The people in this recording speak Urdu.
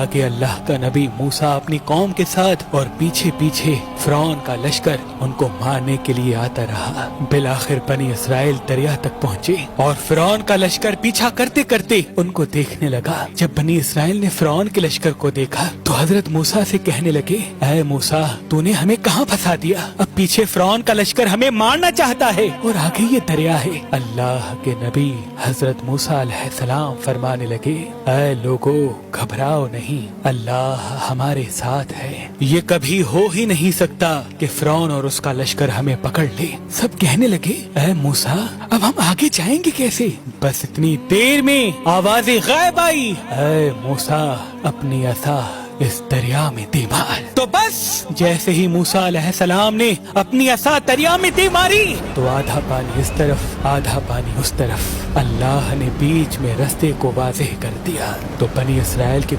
کہ اللہ کا نبی موسیٰ اپنی قوم کے ساتھ اور پیچھے پیچھے فرعون کا لشکر ان کو مارنے کے لیے آتا رہا۔ بالآخر بنی اسرائیل دریا تک پہنچے اور فرعون کا لشکر پیچھا کرتے کرتے ان کو دیکھنے لگا۔ جب بنی اسرائیل نے فرعون کے لشکر کو دیکھا تو حضرت موسیٰ سے کہنے لگے، اے موسیٰ، تو نے ہمیں کہاں پھنسا دیا؟ اب پیچھے فرعون کا لشکر ہمیں مارنا چاہتا ہے اور آگے یہ دریا ہے۔ اللہ کے نبی حضرت موسیٰ علیہ السلام فرمانے لگے، اے لوگو، گھبراؤ نہیں، اللہ ہمارے ساتھ ہے۔ یہ کبھی ہو ہی نہیں سکتا کہ فرعون اور اس کا لشکر ہمیں پکڑ لے۔ سب کہنے لگے، اے موسیٰ، اب ہم آگے جائیں گے کیسے؟ بس اتنی دیر میں آواز غائب آئی، اے موسیٰ، اپنی عصا اس دریا میں دے مار۔ تو بس جیسے ہی موسیٰ علیہ السلام نے اپنی عصا دریا میں دے ماری تو آدھا پانی اس طرف آدھا پانی اس طرف، اللہ نے بیچ میں رستے کو واضح کر دیا۔ تو بنی اسرائیل کے